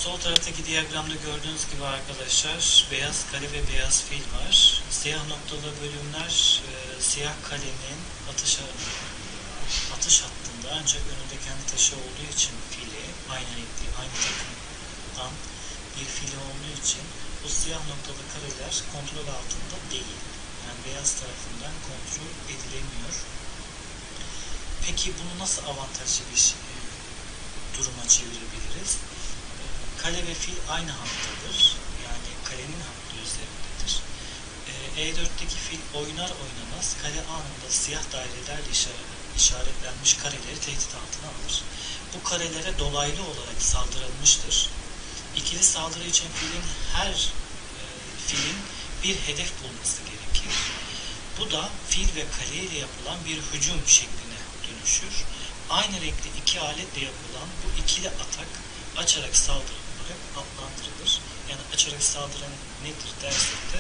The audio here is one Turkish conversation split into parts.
Sol taraftaki diyagramda gördüğünüz gibi arkadaşlar beyaz kale ve beyaz fil var. Siyah noktalı bölümler siyah kalenin atış hattında, ancak önünde kendi taşı olduğu için fili aynı renkli, aynı takımdan bir fili olduğu için bu siyah noktalı kareler kontrol altında değil. Yani beyaz tarafından kontrol edilemiyor. Peki bunu nasıl avantajlı bir duruma çevirebiliriz? Kale ve fil aynı hattadır. Yani kalenin hattı üzerindedir. E4'teki fil oynar oynamaz kale anında siyah dairelerle işaretlenmiş kareleri tehdit altına alır. Bu karelere dolaylı olarak saldırılmıştır. İkili saldırı için filin bir hedef bulması gerekir. Bu da fil ve kale ile yapılan bir hücum şekline dönüşür. Aynı renkli iki aletle yapılan bu ikili atak açarak saldırı olarak adlandırılır. Yani açarak saldıran nedir dersek de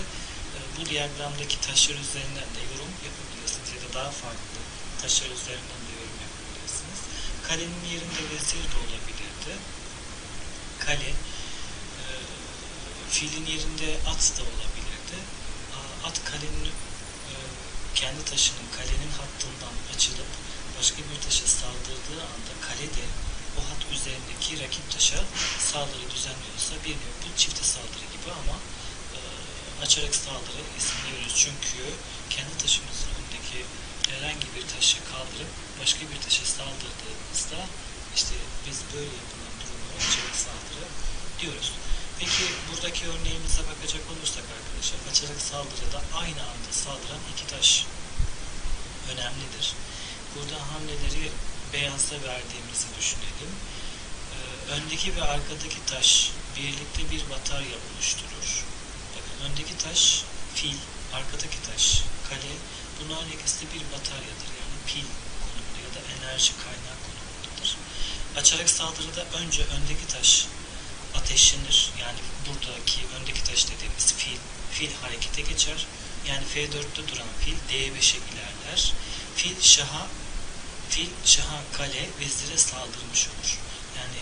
bu diyagramdaki taşlar üzerinden de yorum yapabilirsiniz ya da daha farklı taşlar üzerinden de yorum yapabilirsiniz. Kalenin yerinde vezir de olabilirdi. Kale, filin yerinde at da olabilirdi. At kalenin kendi taşının kalenin hattından açılıp başka bir taşa saldırdığı anda kale de o hat üzerindeki rakip taşa saldırı düzenliyorsa bir nevi bu çifte saldırı gibi ama açarak saldırı ismini veriyoruz. Çünkü kendi taşımızın önündeki herhangi bir taşı kaldırıp başka bir taşa saldırdığımızda işte biz böyle yapılan duruma açarak saldırı diyoruz. Peki buradaki örneğimize bakacak olursak arkadaşlar, açarak saldırıda aynı anda saldıran iki taş önemlidir. Burada hamleleri beyaza verdiğimizi düşünelim. Öndeki ve arkadaki taş birlikte bir batarya oluşturur. Bakın, öndeki taş fil, arkadaki taş kale. Bunların ikisi de bir bataryadır. Yani pil konumunda ya da enerji kaynağı konumundadır. Açarak saldırıda önce öndeki taş ateşlenir. Yani buradaki öndeki taş dediğimiz fil harekete geçer. Yani F4'te duran fil D5'e ilerler. Fil şaha kale vezire saldırmış olur. Yani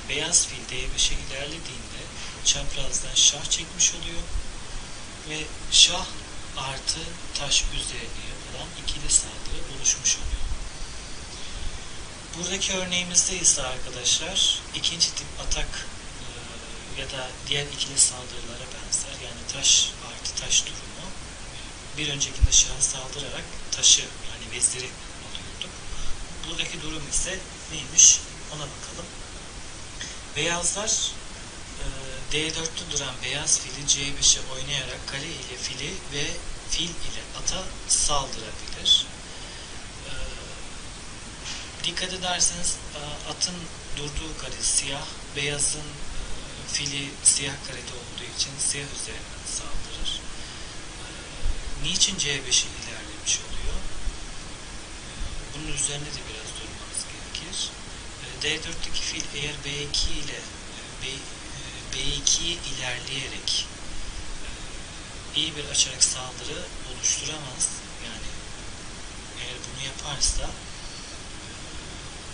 beyaz fil D5'e ilerlediğinde çaprazdan şah çekmiş oluyor ve şah artı taş üzerine yapılan ikili saldırı oluşmuş oluyor. Buradaki örneğimizde ise arkadaşlar ikinci tip atak ya da diğer ikili saldırılara benzer, yani taş artı taş durumu. Bir öncekinde şaha saldırarak taşı yani veziri alıyorduk. Buradaki durum ise neymiş ona bakalım. Beyazlar D4'te duran beyaz fili C5'e oynayarak kale ile fili ve fil ile ata saldırabilir. Dikkat ederseniz atın durduğu kare siyah, beyazın fili siyah karede olduğu için siyah üzerinden saldırır. Niçin C5'e ilerlemiş oluyor? Bunun üzerine de biraz durmamız gerekir. D4'teki fil eğer B2 ile B2'ye ilerleyerek iyi bir açarak saldırı oluşturamaz. Yani eğer bunu yaparsa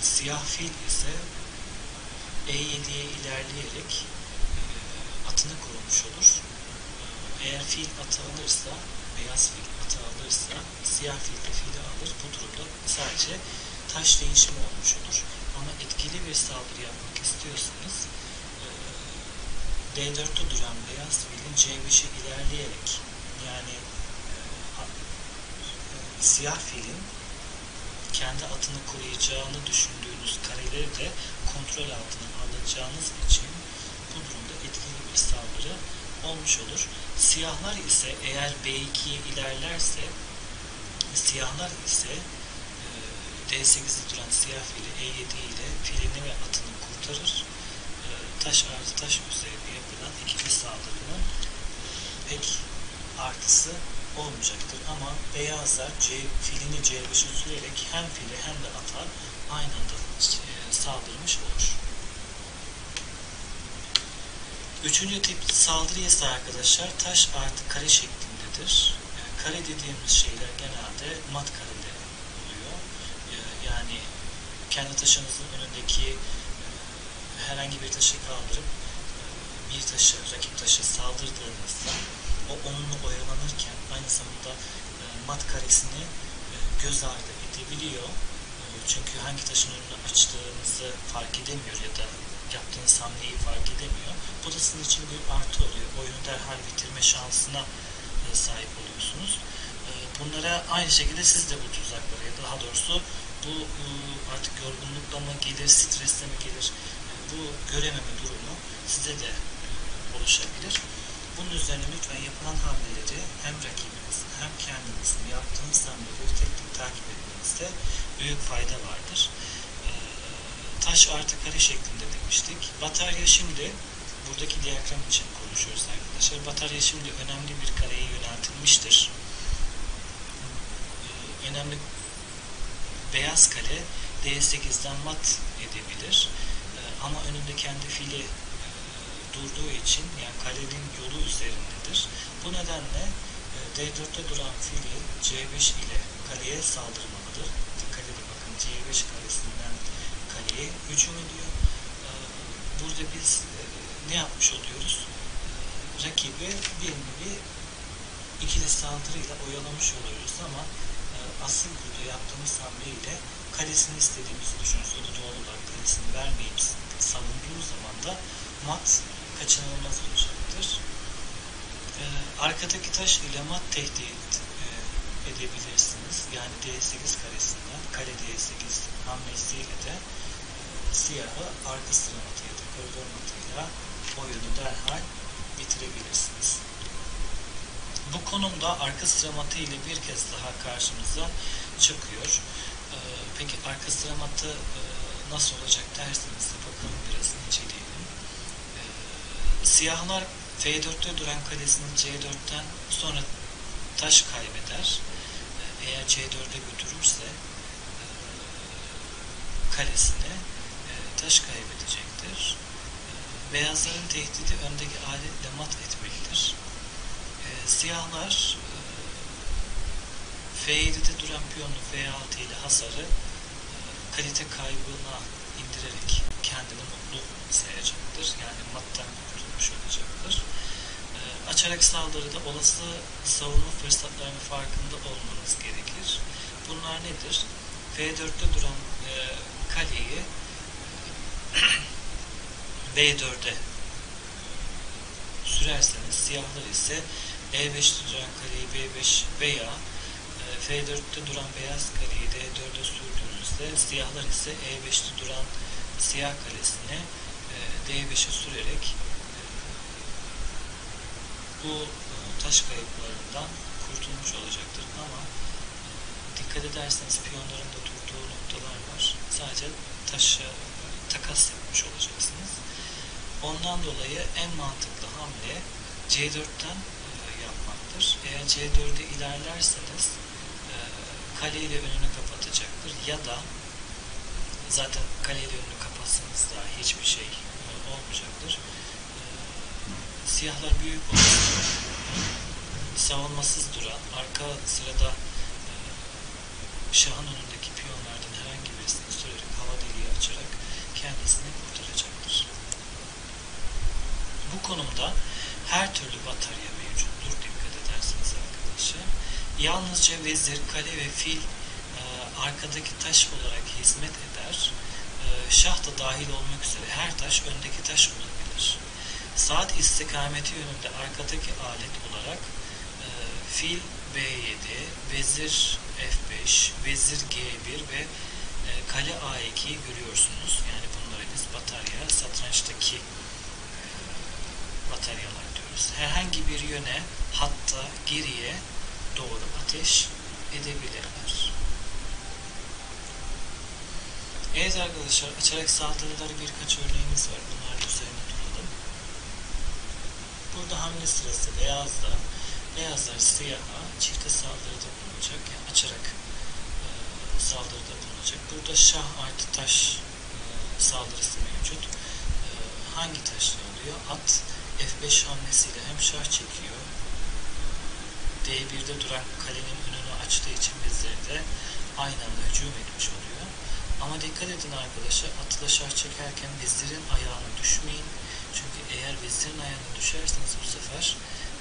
siyah fil ise E7'ye ilerleyerek atını korumuş olur. Eğer fil atı alırsa, beyaz fil atı alırsa siyah fil de fili alır. Bu durumda sadece taş değişimi olmuş olur. Ama etkili bir saldırı yapmak istiyorsanız D4'te duran beyaz filin C5'e ilerleyerek, yani siyah filin kendi atını koruyacağını düşündüğünüz kareleri de kontrol altına alacağınız için bu durumda etkili bir saldırı olmuş olur. Siyahlar ise eğer B2'ye ilerlerse, siyahlar ise D8'de duran siyah fili E7 ile filini ve atını kurtarır. Taş artı taş üzerine yapılan ikili saldırının pek artısı olmayacaktır. Ama beyazlar filini C5'e sürerek hem fili hem de ata aynı anda saldırmış olur. Üçüncü tip saldırı ise arkadaşlar taş artı kare şeklindedir. Yani kare dediğimiz şeyler genelde mat kareler oluyor. Yani kendi taşınızın önündeki herhangi bir taşı kaldırıp bir taşı, rakip taşı saldırdığınızda o onunla oyalanırken aynı zamanda mat karesini göz ardı edebiliyor. Çünkü hangi taşın önünü açtığınızı fark edemiyor ya da yaptığınız hamleyi fark edemiyor. Bu da sizin için bir artı oluyor. Oyunu derhal bitirme şansına sahip oluyorsunuz. Bunlara aynı şekilde siz de bu tuzaklara ya da daha doğrusu bu artık yorgunlukla mı gelir, stresle mi gelir, bu görememe durumu size de oluşabilir. Bunun üzerine lütfen yapılan hamleleri hem rakibinizin hem kendinizin yaptığınız hamleleri tek tek takip etmenizde büyük fayda vardır. Taş artı kare şeklinde demiştik. Batarya şimdi buradaki diyagram için konuşuyoruz arkadaşlar. Batarya şimdi önemli bir kareye yöneltilmiştir. Önemli beyaz kale D8'den mat edebilir. Ama önünde kendi fili durduğu için yani kalenin yolu üzerindedir. Bu nedenle D4'te duran fili C5 ile kaleye saldırmalıdır. Dikkat edin bakın C5 karesinden kaleye hücum ediyor. Burada biz ne yapmış oluyoruz? Rakibi bir nevi ikili saldırıyla oyalamış oluyoruz ama asıl burada yaptığımız hamleyle kalesini istediğimizi düşünüyoruz. O da doğal olarak kalesini vermeyip savunduğu zaman da mat kaçınılmaz olacaktır. Arkadaki taş ile mat tehdit edebilirsiniz. Yani D8 karesinden kale D8 hamlesiyle de siyahı arka sıra matı ya da koridor matıyla oyunu derhal bitirebilirsiniz. Bu konumda arka sıra matı ile bir kez daha karşımıza çıkıyor. Peki arka sıra matı nasıl olacak derseniz de bakalım biraz inceleyelim. Siyahlar F4'te duran kalesini C4'ten sonra taş kaybeder. Eğer C4'e götürürse kalesini taş kaybedecektir. Beyazların tehdidi öndeki aletle mat etmelidir. Siyahlar F7'de duran piyonu F6 ile hasarı kalite kaybına indirerek kendini mutlu sayacaktır. Yani mattan kurtulmuş olacaktır. Açarak saldırıda olası savunma fırsatlarının farkında olmanız gerekir. Bunlar nedir? F4'te duran kaleyi B4'e sürerseniz, siyahlar ise E5'te duran kaleyi B5 veya F4'te duran beyaz kaleyi D4'e sürdüğünüzde, siyahlar ise E5'te duran siyah kalesini D5'e sürerek bu taş kayıplarından kurtulmuş olacaktır. Ama dikkat ederseniz piyonların da durduğu noktalar var. Sadece taşa takas yapmış olacaksınız. Ondan dolayı en mantıklı hamle C4'ten yapmaktır. Eğer C4'e ilerlerseniz kale ile önünü kapatacaktır. Ya da zaten kale ile önünü kapatsanız daha hiçbir şey olmayacaktır. Siyahlar büyük olarak savunmasız duran, arka sırada şahın önündeki piyonlardan herhangi birisini sürerek hava deliği açarak kendisini kurtaracaktır. Bu konumda her türlü batarya mevcuttur. Dikkat ederseniz arkadaşlar. Yalnızca vezir, kale ve fil arkadaki taş olarak hizmet eder. Şah da dahil olmak üzere her taş öndeki taş olabilir. Saat istikameti yönünde arkadaki alet olarak fil B7, vezir F5, vezir G1 ve kale A2'yi görüyorsunuz. Yani bunları biz batarya, satrançtaki bataryalar diyoruz. Herhangi bir yöne, hatta geriye doğru ateş edebilirler. Evet arkadaşlar, açarak saldırıları birkaç örneğimiz var. Bunlar üzerine duralım. Burada hamle sırası beyazlar siyaha çifte saldırıda bulunacak. Yani açarak saldırıda bulunacak. Burada şah artı taş saldırısı mevcut. Hangi taşla oluyor? At F5 hamlesiyle hem şah çekiyor, D1'de duran kalenin önünü açtığı için veziri de aynı anda hücum etmiş oluyor. Ama dikkat edin arkadaşlar, atla şah çekerken vezirin ayağına düşmeyin. Çünkü eğer vezirin ayağına düşerseniz bu sefer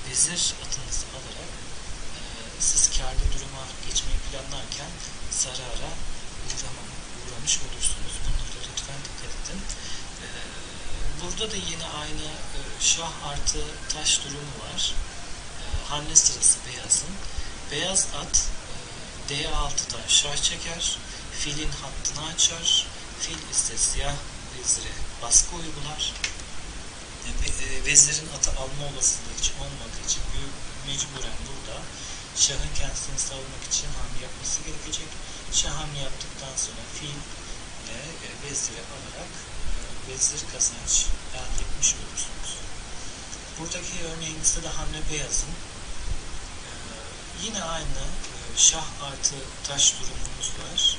vezir atınızı alarak siz kârlı duruma geçmeyi planlarken zarara uğramış olursunuz. Bunlara lütfen dikkat edin. Burada da yine aynı şah artı taş durumu var. Hamle sırası beyazın. Beyaz at D6'dan şah çeker. Filin hattını açar. Fil ise siyah vezire baskı uygular. Vezirin atı alma olasılığı hiç olmadığı için mecburen burada şahın kendisini savunmak için hamle yapması gerekecek. Şah hamle yaptıktan sonra fil ile veziri alarak vezir kazanç elde etmiş olursunuz. Buradaki örneğimizde de hamle beyazın. Yine aynı şah artı taş durumumuz var.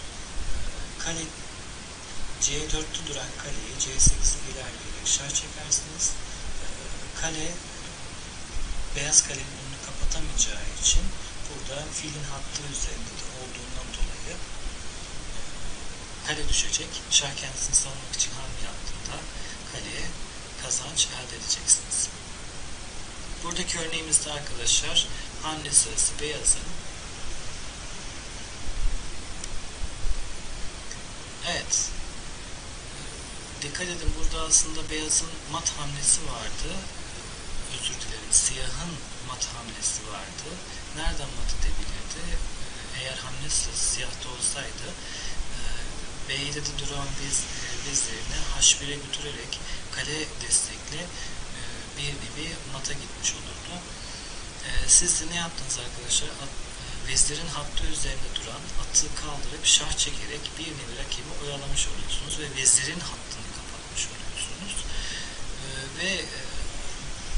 Kale C4'te duran kaleyi C8'e ilerleyerek şah çekersiniz. Kale beyaz kalenin önünü kapatamayacağı için burada filin hattı üzerinde de olduğundan dolayı kale düşecek. Şah kendisini savunmak için hamle yaptığında kaleye kazanç elde edeceksiniz. Buradaki örneğimizde arkadaşlar hamle sırası beyazın. Evet. Dikkat edin, burada aslında beyazın mat hamlesi vardı. Özür dilerim. Siyahın mat hamlesi vardı. Nereden mat edebilirdi? Eğer hamle sırası siyahta olsaydı B7'de duran vezirini H1'e götürerek kale destekli bir nevi mata gitmiş olurdu. Siz de ne yaptınız arkadaşlar? Vezirin hattı üzerinde duran atı kaldırıp şah çekerek bir nevi rakibi oyalamış oluyorsunuz ve vezirin hattını kapatmış oluyorsunuz. Ve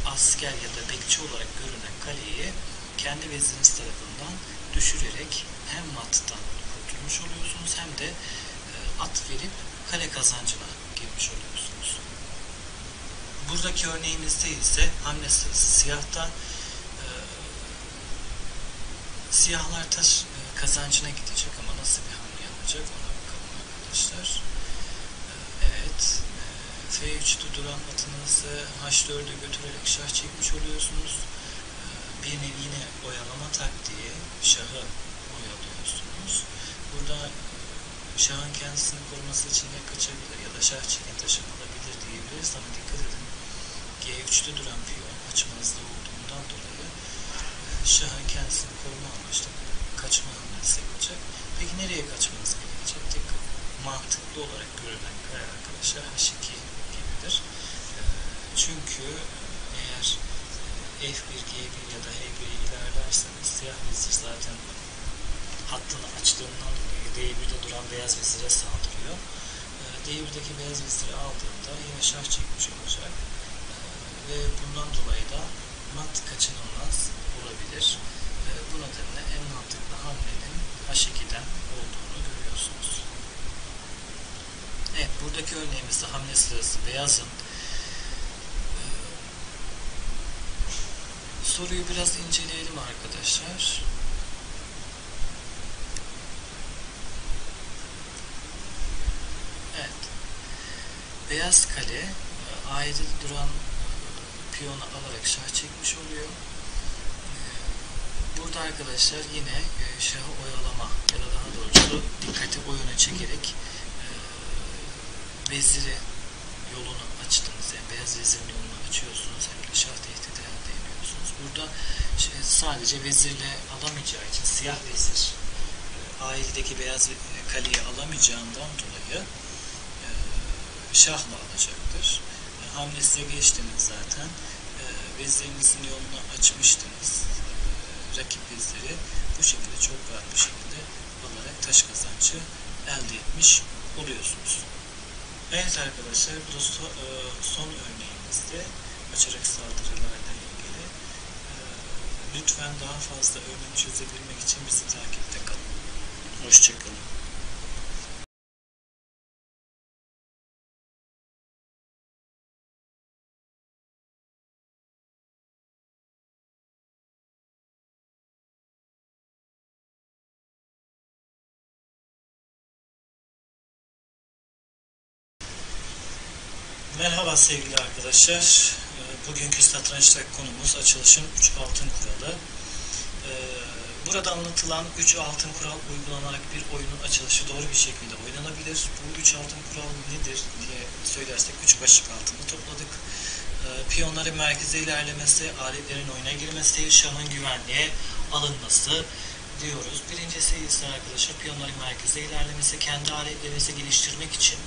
asker ya da bekçi olarak görünen kaleyi kendi veziriniz tarafından düşürerek hem mattan kurtulmuş oluyorsunuz hem de at verip kale kazancına girmiş oluyorsunuz. Buradaki örneğimizde ise hamle sırası siyahta. Siyahlar taş kazancına gidecek ama nasıl bir hamle yapacak ona bakalım arkadaşlar. Evet. F3'te duran atınızı H4'e götürerek şah çekmiş oluyorsunuz. Bir nevi yine oyalama taktiği, şahı oyalıyorsunuz. Burada şahın kendisini koruması için ya kaçabilir ya da şah çeken taşı alabilir diyebiliriz ama dikkat edin. G3'te duran piyon açmazda olduğundan dolayı şahın kendisini koruma amaçlı kaçma hamlesi yapacak. Peki nereye kaçmanız gerekecek? Tek mantıklı olarak görülen karar arkadaşlar H2 gibidir. Çünkü eğer F1, G1 ya da H1'e ilerlerseniz siyah vezir zaten hattını açtığından dolayı D1'de duran beyaz vezire saldırıyor. D1'deki beyaz veziri aldığında yine şah çekmiş olacak. Ve bundan dolayı da mat kaçınılmaz olabilir. Bu nedenle en mantıklı hamlenin H2'den olduğunu görüyorsunuz. Evet, buradaki örneğimizde hamle sırası beyazın. Soruyu biraz inceleyelim arkadaşlar. Evet. Beyaz kale A7'de duran piyonu alarak şah çekmiş oluyor. Burada arkadaşlar yine şahı oyalama ya da daha doğrusu dikkati oyuna çekerek veziri yolunu açtınız. Yani beyaz vezirin yolunu açıyorsunuz. Hem de şah tehdidi elde ediyorsunuz. Burada sadece vezirle alamayacağı için siyah vezir A7'deki beyaz kaleyi alamayacağından dolayı şahla alacaktır. Hamlesize geçtiniz zaten. Vezirinizin yolunu açmıştınız. Rakip veziri bu şekilde çok rahat bir şekilde alarak taş kazancı elde etmiş oluyorsunuz. Evet arkadaşlar, bu da son örneğimizde açarak saldırılarla ilgili. Lütfen daha fazla örnek çözebilmek için bizi takipte kalın. Hoşçakalın. Merhaba sevgili arkadaşlar. Bugünkü satrançtaki konumuz açılışın 3 altın kuralı. Burada anlatılan 3 altın kural uygulanarak bir oyunun açılışı doğru bir şekilde oynanabilir. Bu 3 altın kural nedir diye söylersek 3 başlık altında topladık. Piyonların merkeze ilerlemesi, aletlerin oyuna girmesi, şahın güvenliğe alınması diyoruz. Birincisi ise arkadaşlar piyonların merkeze ilerlemesi, kendi aletlerinizi geliştirmek için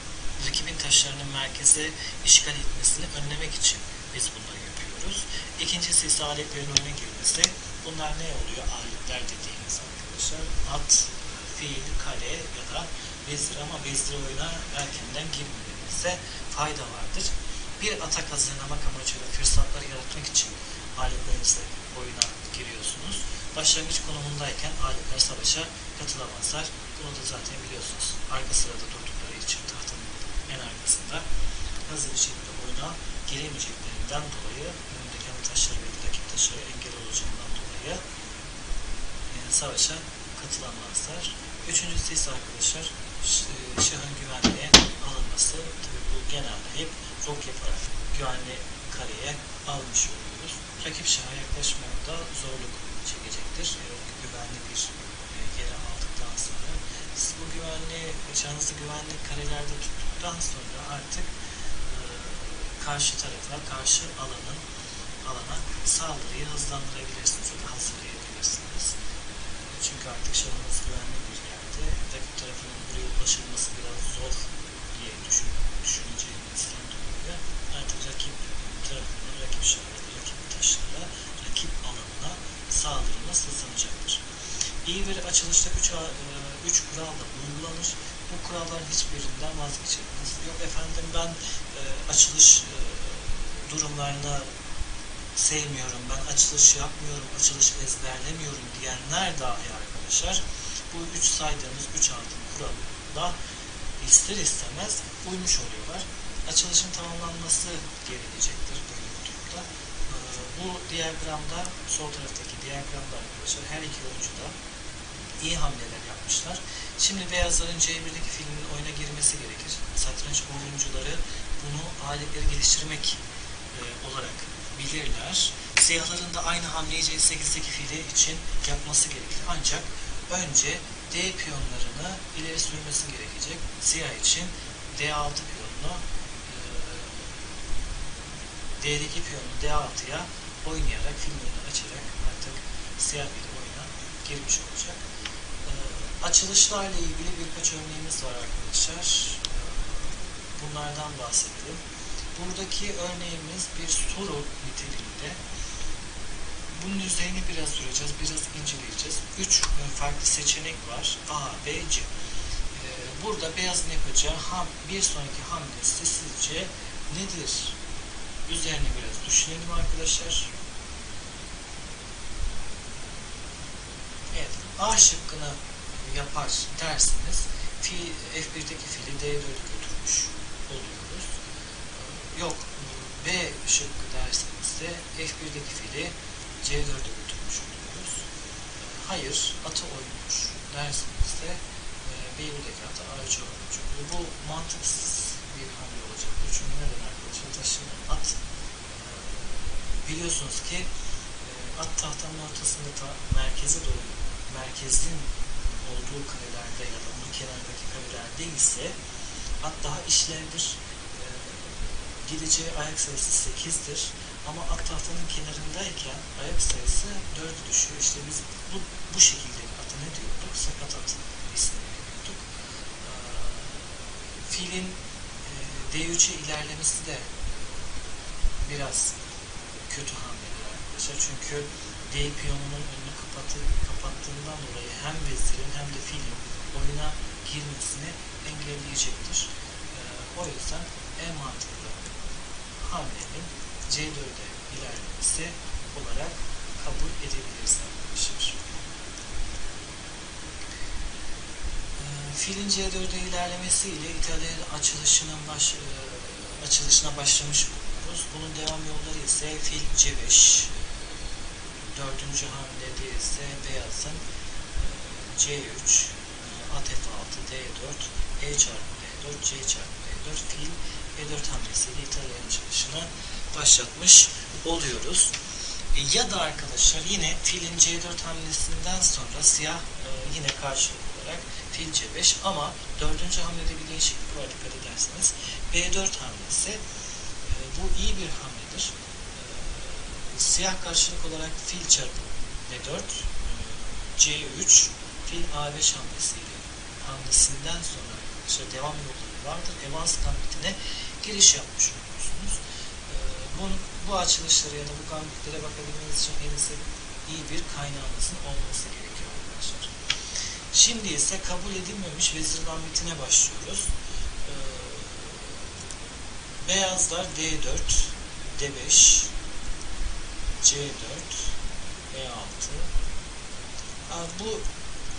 rakibin taşlarının merkeze işgal etmesini önlemek için biz bunları yapıyoruz. İkincisi ise aletlerin oyuna girmesi. Bunlar ne oluyor? Aletler dediğimiz arkadaşlar at, fil, kale ya da vezir, ama vezir oyuna erkenden girmememize fayda vardır. Bir atak hazırlamak amacıyla fırsatları yaratmak için aletlerinizi oyuna giriyorsunuz. Başlangıç konumundayken aletler savaşa katılamazlar. Bunu da zaten biliyorsunuz. Arka sırada durdukları için tahtanın en arkasında hızlı bir şekilde oyuna giremeyeceklerinden dolayı, önündeki taşları ve rakip taşları engel olacağından dolayı savaşa katılamazlar. Üçüncüsü ise arkadaşlar şahın güvenliğe alınması. Tabii bu genelde hep rok yaparak güvenli kareye almış oluyoruz. Rakip şaha yaklaşmada zorluk çekecektir. Güvenli bir yere aldıktan sonra siz bu şahınızı güvenli karelerde tuttuktan sonra artık karşı tarafa, karşı alana saldırıyı hızlandırabilirsiniz ya da hazırlayabilirsiniz. Çünkü artık şahınız güvenli bir yerde, rakip tarafının buraya ulaşılması biraz zor diye düşüneceğinizden dolayı artık rakip tarafına, rakip şahına, rakip taşlara, rakip alanına saldırınız hızlanacaktır. İyi bir açılışta 3 kural da uygulanır. Bu kuralların hiçbirinden vazgeçilmez. Yok efendim ben açılış durumlarını sevmiyorum, ben açılış yapmıyorum, açılış ezberlemiyorum diyenler dahi arkadaşlar bu 3 saydığımız 3 altın kuralına ister istemez uymuş oluyorlar. Açılışın tamamlanması gerekecektir böyle bir durumda. Bu diyagramda, sol taraftaki diyagramda arkadaşlar her iki oyuncu da iyi hamleler yapmışlar. Şimdi beyazların C1'deki filmin oyuna girmesi gerekir. Satranç oyuncuları bunu aletleri geliştirmek olarak bilirler. Siyahların da aynı hamleyi C8'deki fili için yapması gerekir. Ancak önce D piyonlarını ileri sürmesi gerekecek. Siyah için D6 piyonunu D'deki piyonunu D6'ya oynayarak, filmini açarak artık siyah bir oyuna girmiş olacak. Açılışlarla ilgili birkaç örneğimiz var arkadaşlar. Bunlardan bahsedelim. Buradaki örneğimiz bir soru niteliğinde. Bunun üzerine biraz duracağız, biraz inceleyeceğiz. 3 farklı seçenek var. A, B, C. Burada beyazın yapacağı bir sonraki hamlesi sizce nedir? Üzerine biraz düşünelim arkadaşlar. Evet, A şıkkını yapar derseniz F1'deki fili D4'e götürmüş oluyoruz. Yok, B şıkkı derseniz de F1'deki fili C4'e götürmüş oluyoruz. Hayır, atı oynuyor derseniz de B1'deki atı A3'e oynuyor. Bu mantıksız bir hamle olacaktır. Çünkü neden arkadaşlar? Taşınan at biliyorsunuz ki at tahtanın ortasında merkeze doğru, merkezin olduğu karelerde ya da onun kenardaki karelerde ise at daha işlevdir. Gideceği ayak sayısı 8'dir. Ama at tahtanın kenarındayken ayak sayısı 4'e düşüyor. İşte biz bu şekilde atı ne diyorduk? Sakat at ismini veriyorduk. Filin D3'e ilerlemesi de biraz kötü hamledir arkadaşlar. Çünkü D piyonunun önünü kapattığından dolayı hem vezirin hem de filin oyuna girmesini engelleyecektir. O yüzden en mantıklı hamlenin C4'e ilerlemesi olarak kabul edebiliriz arkadaşlar. Filin C4'e ilerlemesiyle İtalyan açılışına başlamış bulunuyoruz. Bunun devam yolları ise fil C5, dördüncü hamlede ise beyazın C3, at F6, D4, E çarpı D4, C çarpı B4 fiil B4 hamlesiyle İtalyan çıkışına başlatmış oluyoruz. Ya da arkadaşlar yine fiilin C4 hamlesinden sonra siyah yine karşılık olarak fil C5 ama dördüncü hamlede bir değişiklik var, dikkat ederseniz. B4 hamlesi bu iyi bir hamledir. Siyah karşılık olarak fil çarpı B4 C3 fil A5 hamlesinden sonra arkadaşlar devam yolları vardır. Evans gambitine giriş yapmış oluyorsunuz. Bu açılışlara ya da bu gambitlere bakabilmeniz için elinizde iyi bir kaynağınızın olması gerekiyor arkadaşlar. Şimdi ise kabul edilmemiş vezir gambitine başlıyoruz. Beyazlar D4, D5, C4, E6. Bu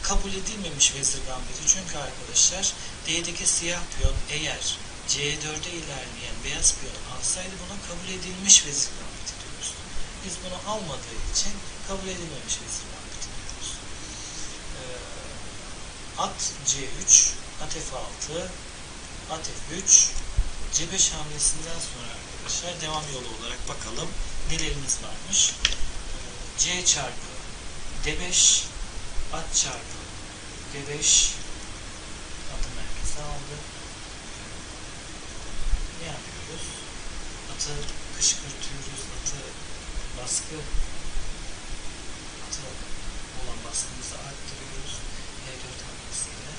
kabul edilmemiş vezir gambiti çünkü arkadaşlar D'deki siyah piyon eğer C4'e ilerleyen beyaz piyonu alsaydı buna kabul edilmiş vezir gambiti diyoruz. Biz bunu almadığı için kabul edilmemiş vezir gambiti diyoruz. At C3, at F6, at F3, C5 hamlesinden sonra arkadaşlar devam yolu olarak bakalım nelerimiz varmış. C çarpı D5, at çarpı D5, atı merkeze aldı. Ne yapıyoruz? Atı kışkırtıyoruz, atı olan baskımızı arttırıyoruz. E4 hamlesiyle.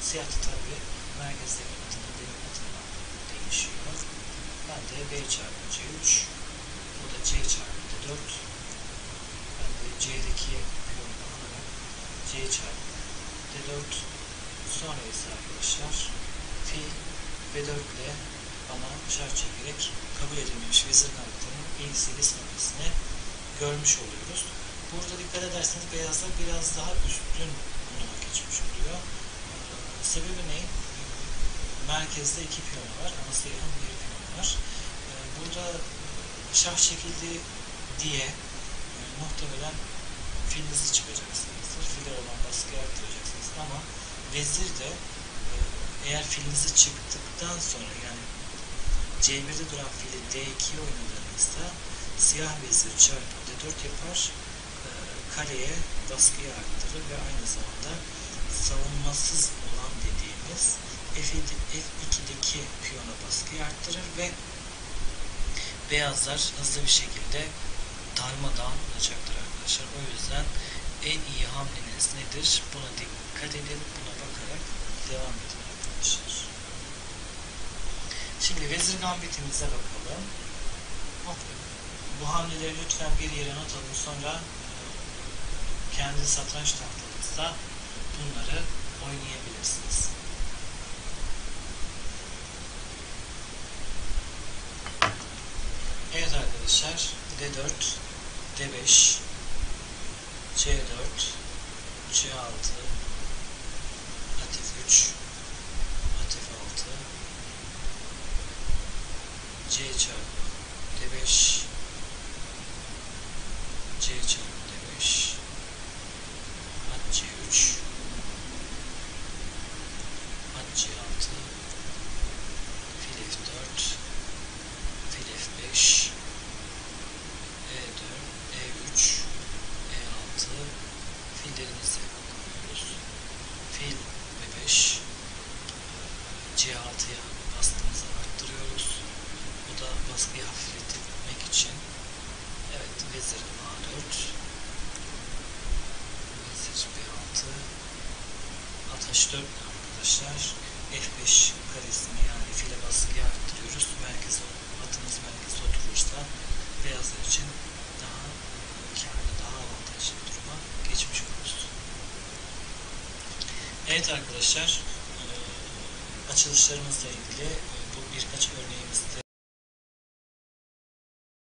Siyah tabi merkezdeki atının benim atımla değişiyor. Ben de B çarpı C3, bu da C çarpı D4. Ben de C'deki piyonu alarak C çarpı D4. Sonra ise arkadaşlar fil B4 ile bana şart çekerek kabul edilmemiş vezir gambitinin ilgisiyle sonrasını görmüş oluyoruz. Burada dikkat ederseniz beyazlar biraz daha üstün konuma geçmiş oluyor. Sebebi ne? Merkezde iki piyon var ama siyahın bir piyon var. Burada şah çekildi diye muhtemelen filinizi çıkacaksınızdır. File olan baskıyı arttıracaksınız ama vezir de eğer filinizi çıktıktan sonra yani C1'de duran fili D2'ye oynadığınızda siyah vezir çarpı D4 yapar, kaleye baskıyı arttırır ve aynı zamanda savunmasız olan dediğimiz F2'deki piyona baskıyı arttırır ve beyazlar hızlı bir şekilde darmadağın olacaktır arkadaşlar. O yüzden en iyi hamleniz nedir? Buna dikkat edin, buna bakarak devam edin arkadaşlar. Şimdi vezir gambitimize bakalım. Bu hamleleri lütfen bir yere not alın, sonra kendi satranç tahtanızda bunları oynayabilirsiniz. Evet arkadaşlar, D4, D5, C4, C6, at F3, at F6, C çarpı D5, C çarpı D5, at C3, at C6, fil F4, fil F5, E4, E3, E6, fillerimizi koyuyoruz. Fil B5, C6'ya baskımızı arttırıyoruz. Bu da baskıyı hafifletmek için. Evet, vezir A4, vezir B6, at H4 arkadaşlar. F5 karesini yani file baskıyı arttırıyoruz. Atımız merkeze oturursa beyazlar için daha kârlı, daha avantajlı bir duruma geçmiş oluruz. Evet arkadaşlar, açılışlarımızla ilgili bu birkaç örneğimizde